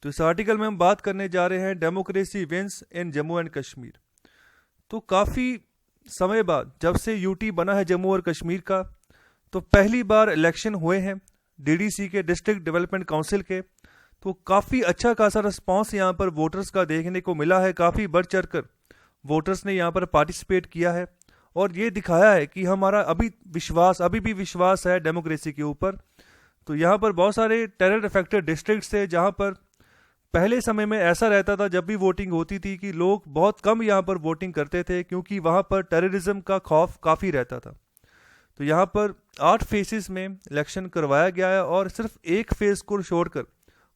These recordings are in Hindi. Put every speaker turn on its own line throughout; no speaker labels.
तो इस आर्टिकल में हम बात करने जा रहे हैं democracy wins in Jammu and Kashmir. तो काफ़ी समय बाद जब से यूटी बना है जम्मू और कश्मीर का, तो पहली बार इलेक्शन हुए हैं डीडीसी के, डिस्ट्रिक्ट डेवलपमेंट काउंसिल के। तो काफ़ी अच्छा खासा रिस्पांस यहाँ पर वोटर्स का देखने को मिला है। काफ़ी बढ़ चढ़ कर वोटर्स ने यहाँ पर पार्टिसिपेट किया है और ये दिखाया है कि हमारा अभी भी विश्वास है डेमोक्रेसी के ऊपर। तो यहाँ पर बहुत सारे टेरर अफेक्टेड डिस्ट्रिक्ट्स थे जहाँ पर पहले समय में ऐसा रहता था जब भी वोटिंग होती थी कि लोग बहुत कम यहाँ पर वोटिंग करते थे, क्योंकि वहाँ पर टेररिज्म का खौफ काफ़ी रहता था। तो यहाँ पर 8 फेसेस में इलेक्शन करवाया गया है और सिर्फ एक फेस को छोड़कर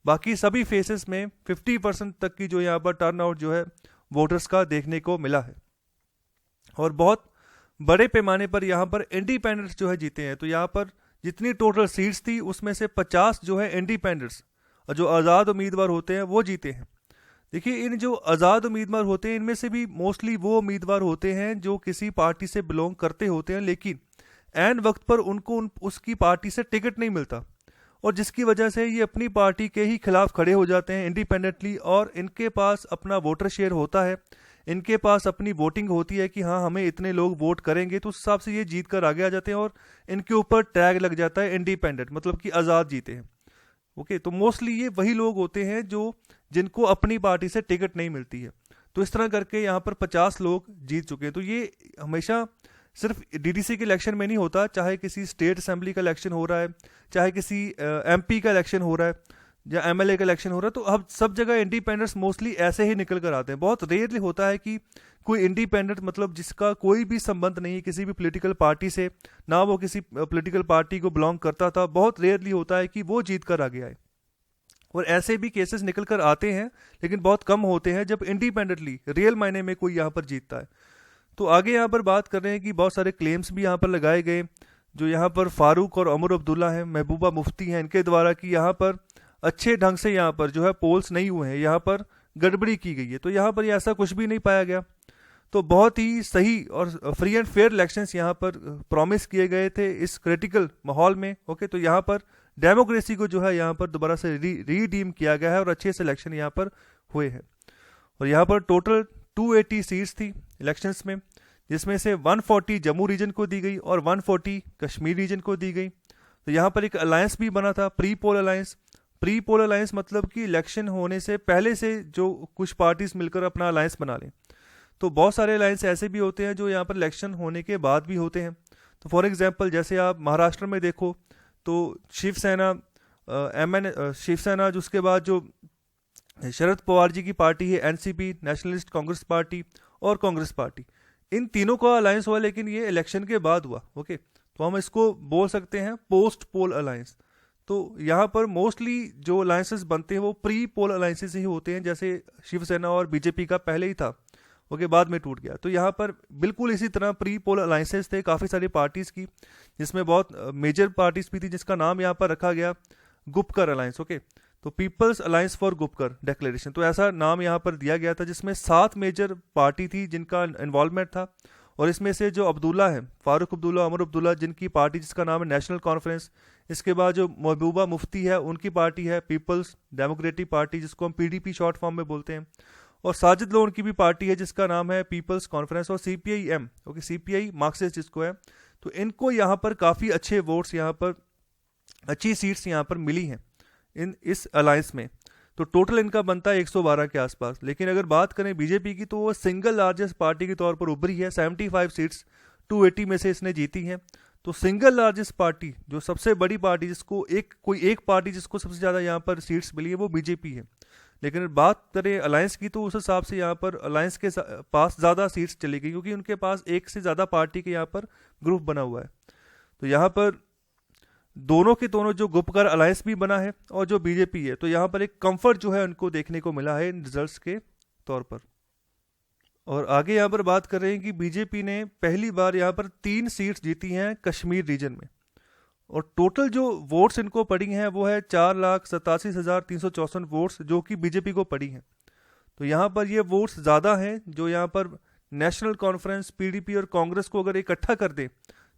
बाकी सभी फेसेस में 50% तक की जो यहाँ पर टर्नआउट जो है वोटर्स का देखने को मिला है। और बहुत बड़े पैमाने पर यहाँ पर इंडिपेंडेंट्स जो है जीते हैं। तो यहाँ पर जितनी टोटल सीट्स थी उसमें से 50 जो है इंडिपेंडेंट्स, जो आज़ाद उम्मीदवार होते हैं, वो जीते हैं। देखिए, इन जो आज़ाद उम्मीदवार होते हैं इनमें से भी मोस्टली वो उम्मीदवार होते हैं जो किसी पार्टी से बिलोंग करते होते हैं, लेकिन ऐन वक्त पर उनको उसकी पार्टी से टिकट नहीं मिलता और जिसकी वजह से ये अपनी पार्टी के ही खिलाफ खड़े हो जाते हैं इंडिपेंडेंटली। और इनके पास अपना वोटर शेयर होता है, इनके पास अपनी वोटिंग होती है कि हाँ हमें इतने लोग वोट करेंगे, तो उस हिसाब से ये जीत कर आगे आ जाते हैं और इनके ऊपर टैग लग जाता है इंडिपेंडेंट, मतलब कि आज़ाद जीते हैं। ओके, तो मोस्टली ये वही लोग होते हैं जो जिनको अपनी पार्टी से टिकट नहीं मिलती है। तो इस तरह करके यहाँ पर 50 लोग जीत चुके हैं। तो ये हमेशा सिर्फ डीडीसी के इलेक्शन में नहीं होता, चाहे किसी स्टेट असेंबली का इलेक्शन हो रहा है, चाहे किसी एमपी का इलेक्शन हो रहा है या एमएलए का इलेक्शन हो रहा है, तो अब सब जगह इंडिपेंडेंट्स मोस्टली ऐसे ही निकल कर आते हैं। बहुत रेयरली होता है कि कोई इंडिपेंडेंट, मतलब जिसका कोई भी संबंध नहीं है किसी भी पॉलिटिकल पार्टी से, ना वो किसी पॉलिटिकल पार्टी को बिलोंग करता था, बहुत रेयरली होता है कि वो जीत कर आगे आए। और ऐसे भी केसेस निकल कर आते हैं, लेकिन बहुत कम होते हैं जब इंडिपेंडेंटली रियल मायने में कोई यहाँ पर जीतता है। तो आगे यहाँ पर बात कर रहे हैं कि बहुत सारे क्लेम्स भी यहाँ पर लगाए गए, जो यहाँ पर फारूक और उमर अब्दुल्ला हैं, महबूबा मुफ्ती हैं, इनके द्वारा कि यहाँ पर अच्छे ढंग से यहाँ पर जो है पोल्स नहीं हुए हैं, यहाँ पर गड़बड़ी की गई है। तो यहाँ पर ऐसा कुछ भी नहीं पाया गया। तो बहुत ही सही और फ्री एंड फेयर इलेक्शंस यहाँ पर प्रॉमिस किए गए थे इस क्रिटिकल माहौल में। ओके, तो यहाँ पर डेमोक्रेसी को जो है यहाँ पर दोबारा से रीडीम किया गया है और अच्छे से इलेक्शन यहाँ पर हुए हैं। और यहाँ पर टोटल 280 सीट्स थी इलेक्शंस में, जिसमें से 140 जम्मू रीजन को दी गई और 140 कश्मीर रीजन को दी गई। तो यहाँ पर एक अलायंस भी बना था, pre poll alliance. Pre poll alliance मतलब कि इलेक्शन होने से पहले से जो कुछ पार्टीज मिलकर अपना अलायंस बना लें। तो बहुत सारे अलायंस ऐसे भी होते हैं जो यहाँ पर इलेक्शन होने के बाद भी होते हैं। तो फॉर एग्जांपल जैसे आप महाराष्ट्र में देखो तो शिवसेना, शिवसेना, जो उसके बाद जो शरद पवार जी की पार्टी है एनसीपी, नेशनलिस्ट कांग्रेस पार्टी और कांग्रेस पार्टी, इन तीनों का अलायंस हुआ, लेकिन ये इलेक्शन के बाद हुआ। ओके, तो हम इसको बोल सकते हैं पोस्ट पोल अलायंस। तो यहाँ पर मोस्टली जो अलायंसेस बनते हैं वो प्री पोल अलायंसेस ही होते हैं, जैसे शिवसेना और बीजेपी का पहले ही था, ओके, बाद में टूट गया। तो यहाँ पर बिल्कुल इसी तरह प्री पोल अलायंसेस थे काफ़ी सारी पार्टीज़ की, जिसमें बहुत मेजर पार्टीज भी थी जिसका नाम यहाँ पर रखा गया गुपकर अलायंस। ओके, तो people's alliance for Gupkar declaration, तो ऐसा नाम यहाँ पर दिया गया था, जिसमें 7 मेजर पार्टी थी जिनका इन्वॉल्वमेंट था। और इसमें से जो अब्दुल्ला है, फारूक अब्दुल्ला, उमर अब्दुल्ला, जिनकी पार्टी जिसका नाम है नेशनल कॉन्फ्रेंस, इसके बाद जो महबूबा मुफ्ती है उनकी पार्टी है पीपल्स डेमोक्रेटिक पार्टी, जिसको हम पीडीपी शॉर्ट फॉर्म में बोलते हैं, और साजिद लोन की भी पार्टी है जिसका नाम है पीपल्स कॉन्फ्रेंस, और सीपीआई-एम, ओके, सीपीआई मार्क्सिस्ट जिसको है। तो इनको यहाँ पर काफ़ी अच्छे वोट्स, यहाँ पर अच्छी सीट्स यहाँ पर मिली हैं इस अलायंस में। तो टोटल इनका बनता है 112 के आसपास। लेकिन अगर बात करें बीजेपी की तो वो सिंगल लार्जेस्ट पार्टी के तौर पर उभरी है, 75 सीट्स 280 में से इसने जीती हैं। तो सिंगल लार्जेस्ट पार्टी, जो सबसे बड़ी पार्टी, जिसको कोई एक पार्टी जिसको सबसे ज़्यादा यहाँ पर सीट्स मिली है, वो बीजेपी है। लेकिन बात करें अलायंस की तो उस हिसाब से यहाँ पर अलायंस के पास ज़्यादा सीट्स चली गई, क्योंकि उनके पास एक से ज़्यादा पार्टी के यहाँ पर ग्रुप बना हुआ है। तो यहाँ पर दोनों के दोनों जो गुपकर अलायंस भी बना है और जो बीजेपी है, तो यहाँ पर एक कंफर्ट जो है उनको देखने को मिला है इन रिजल्ट्स के तौर पर। और आगे यहाँ पर बात कर रहे हैं कि बीजेपी ने पहली बार यहाँ पर 3 सीट्स जीती हैं कश्मीर रीजन में, और टोटल जो वोट्स इनको पड़ी हैं वो है 4,87,364 वोट्स, जो कि बीजेपी को पड़ी हैं। तो यहाँ पर ये वोट्स ज़्यादा हैं, जो यहाँ पर नेशनल कॉन्फ्रेंस, पीडीपी और कांग्रेस को अगर इकट्ठा कर दें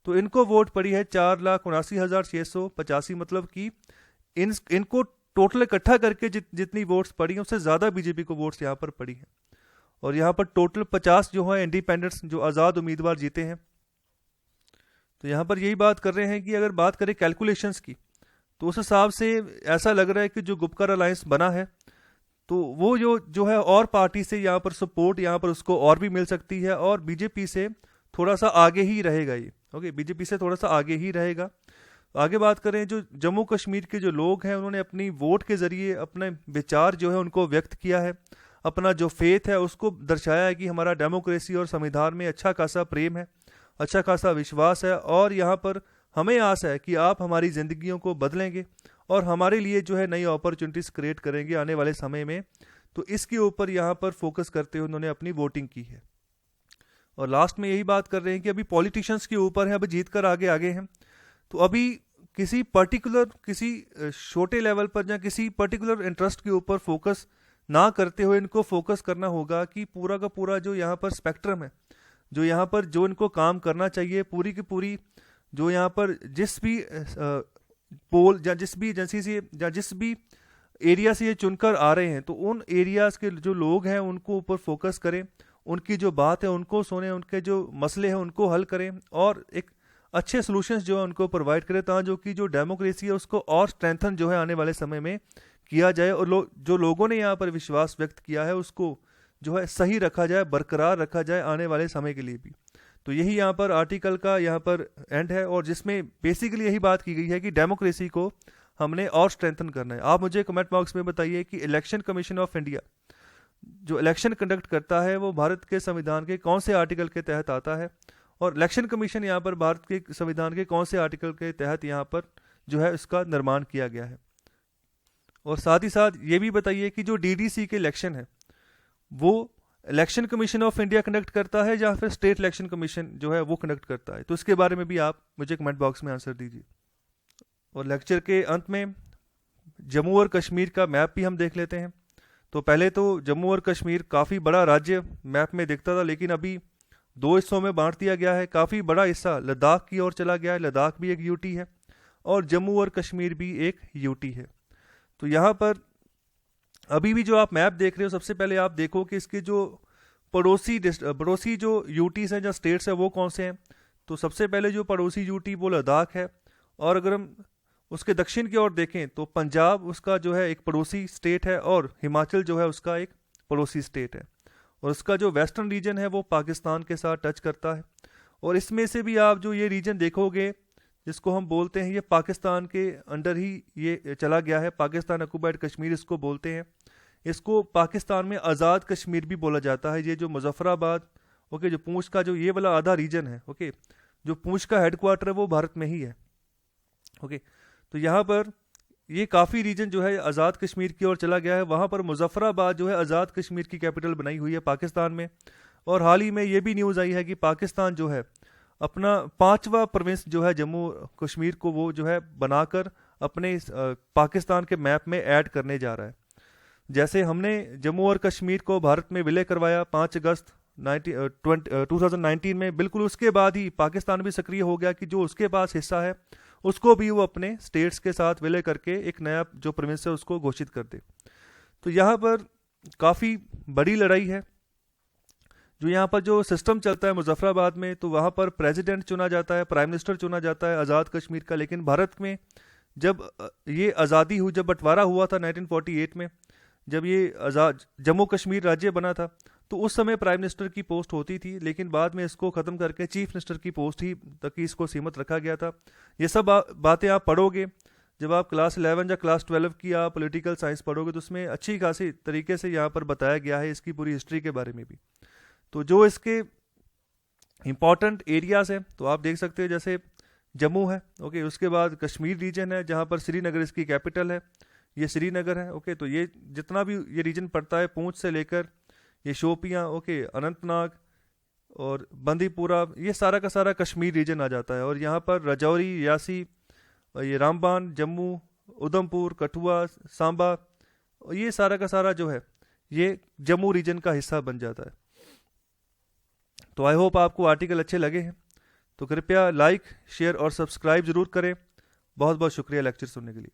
तो इनको वोट पड़ी है 4,79,685, मतलब कि इनको टोटल इकट्ठा करके जितनी वोट्स पड़ी हैं उससे ज़्यादा बीजेपी को वोट्स यहाँ पर पड़ी हैं। और यहाँ पर टोटल 50 जो है इंडिपेंडेंट्स जो आज़ाद उम्मीदवार जीते हैं। तो यहाँ पर यही बात कर रहे हैं कि अगर बात करें कैलकुलेशंस की, तो उस हिसाब से ऐसा लग रहा है कि जो गुपकर अलायंस बना है, तो वो जो है और पार्टी से यहाँ पर सपोर्ट यहाँ पर उसको और भी मिल सकती है, और बीजेपी से थोड़ा सा आगे ही रहेगा ये। ओके, बीजेपी से थोड़ा सा आगे ही रहेगा। आगे बात करें, जो जम्मू कश्मीर के जो लोग हैं उन्होंने अपनी वोट के ज़रिए अपने विचार जो है उनको व्यक्त किया है, अपना जो फेथ है उसको दर्शाया है कि हमारा डेमोक्रेसी और संविधान में अच्छा खासा प्रेम है, अच्छा खासा विश्वास है, और यहाँ पर हमें आस है कि आप हमारी ज़िंदगियों को बदलेंगे और हमारे लिए जो है नई अपॉर्चुनिटीज़ क्रिएट करेंगे आने वाले समय में। तो इसके ऊपर यहाँ पर फोकस करते हुए उन्होंने अपनी वोटिंग की है। और लास्ट में यही बात कर रहे हैं कि अभी पॉलिटिशियंस के ऊपर है, अभी जीत कर आगे हैं, तो अभी किसी पर्टिकुलर किसी छोटे लेवल पर या किसी पर्टिकुलर इंटरेस्ट के ऊपर फोकस ना करते हुए इनको फोकस करना होगा कि पूरा का पूरा जो यहाँ पर स्पेक्ट्रम है, जो यहाँ पर जो इनको काम करना चाहिए, पूरी की पूरी जो यहाँ पर जिस भी पोल या जिस भी एजेंसी से या जिस भी एरिया से ये चुनकर आ रहे हैं, तो उन एरियाज़ के जो लोग हैं उनको ऊपर फोकस करें, उनकी जो बात है उनको सुने, उनके जो मसले हैं उनको हल करें, और एक अच्छे सॉल्यूशंस जो है उनको प्रोवाइड करें, ताकि जो जो डेमोक्रेसी है उसको और स्ट्रेंथन जो है आने वाले समय में किया जाए, और जो लोगों ने यहाँ पर विश्वास व्यक्त किया है उसको जो है सही रखा जाए, बरकरार रखा जाए आने वाले समय के लिए भी। तो यही यहाँ पर आर्टिकल का यहाँ पर एंड है, और जिसमें बेसिकली यही बात की गई है कि डेमोक्रेसी को हमने और स्ट्रेंथन करना है। आप मुझे कमेंट बॉक्स में बताइए कि इलेक्शन कमीशन ऑफ इंडिया जो इलेक्शन कंडक्ट करता है वो भारत के संविधान के कौन से आर्टिकल के तहत आता है, और इलेक्शन कमीशन यहाँ पर भारत के संविधान के कौन से आर्टिकल के तहत यहाँ पर जो है इसका निर्माण किया गया है। और साथ ही साथ ये भी बताइए कि जो डीडीसी के इलेक्शन है वो election commission of India conduct करता है या फिर स्टेट इलेक्शन कमीशन जो है वो कंडक्ट करता है, तो इसके बारे में भी आप मुझे कमेंट बॉक्स में आंसर दीजिए। और लेक्चर के अंत में जम्मू और कश्मीर का मैप भी हम देख लेते हैं। तो पहले तो जम्मू और कश्मीर काफ़ी बड़ा राज्य मैप में दिखता था, लेकिन अभी 2 हिस्सों में बांट दिया गया है। काफ़ी बड़ा हिस्सा लद्दाख की ओर चला गया है, लद्दाख भी एक यूटी है और जम्मू और कश्मीर भी एक यूटी है। तो यहाँ पर अभी भी जो आप मैप देख रहे हो, सबसे पहले आप देखो कि इसके जो पड़ोसी जो यूटीज़ हैं या स्टेट्स हैं वो कौन से हैं। तो सबसे पहले जो पड़ोसी यूटी वो लद्दाख है, और अगर हम उसके दक्षिण की ओर देखें तो पंजाब उसका जो है एक पड़ोसी स्टेट है, और हिमाचल जो है उसका एक पड़ोसी स्टेट है, और उसका जो वेस्टर्न रीजन है वो पाकिस्तान के साथ टच करता है। और इसमें से भी आप जो ये रीजन देखोगे जिसको हम बोलते हैं ये पाकिस्तान के अंडर ही ये चला गया है, पाकिस्तान ऑक्युपाइड कश्मीर इसको बोलते हैं। इसको पाकिस्तान में आज़ाद कश्मीर भी बोला जाता है। ये जो मुजफ्फराबाद ओके जो पूंछ का जो ये वाला आधा रीजन है, ओके जो पूंछ का हेडक्वार्टर है वो भारत में ही है। ओके तो यहाँ पर ये काफ़ी रीजन जो है आज़ाद कश्मीर की ओर चला गया है। वहाँ पर मुजफ्फराबाद जो है आज़ाद कश्मीर की कैपिटल बनाई हुई है पाकिस्तान में। और हाल ही में ये भी न्यूज़ आई है कि पाकिस्तान जो है अपना 5वां प्रोविंस जो है जम्मू कश्मीर को वो जो है बनाकर अपने पाकिस्तान के मैप में ऐड करने जा रहा है। जैसे हमने जम्मू और कश्मीर को भारत में विलय करवाया 5 अगस्त 2019 में, बिल्कुल उसके बाद ही पाकिस्तान भी सक्रिय हो गया कि जो उसके पास हिस्सा है उसको भी वो अपने स्टेट्स के साथ विलय करके एक नया जो प्रोविंस है उसको घोषित कर दे। तो यहाँ पर काफ़ी बड़ी लड़ाई है। जो यहाँ पर जो सिस्टम चलता है मुजफ्फराबाद में, तो वहाँ पर प्रेसिडेंट चुना जाता है, प्राइम मिनिस्टर चुना जाता है आज़ाद कश्मीर का। लेकिन भारत में जब ये आज़ादी हुई, जब बंटवारा हुआ था 1948 में, जब ये आज़ाद जम्मू कश्मीर राज्य बना था, तो उस समय प्राइम मिनिस्टर की पोस्ट होती थी, लेकिन बाद में इसको ख़त्म करके चीफ मिनिस्टर की पोस्ट ही तक ही इसको सीमित रखा गया था। ये सब बातें आप पढ़ोगे जब आप क्लास 11 या क्लास 12 की आप पॉलिटिकल साइंस पढ़ोगे, तो उसमें अच्छी खासी तरीके से यहाँ पर बताया गया है इसकी पूरी हिस्ट्री के बारे में भी। तो जो इसके इम्पॉर्टेंट एरियाज हैं तो आप देख सकते हो, जैसे जम्मू है, ओके उसके बाद कश्मीर रीजन है जहाँ पर श्रीनगर इसकी कैपिटल है, ये श्रीनगर है। ओके तो ये जितना भी ये रीजन पड़ता है पूंछ से लेकर ये शोपियाँ, ओके अनंतनाग और बंदीपुरा, ये सारा का सारा कश्मीर रीजन आ जाता है। और यहाँ पर राजौरी, रियासी, ये रामबान, जम्मू, उधमपुर, कठुआ, सांबा, ये सारा का सारा जो है ये जम्मू रीजन का हिस्सा बन जाता है। तो आई होप आपको आर्टिकल अच्छे लगे हैं, तो कृपया लाइक, शेयर और सब्सक्राइब ज़रूर करें। बहुत बहुत शुक्रिया लेक्चर सुनने के लिए।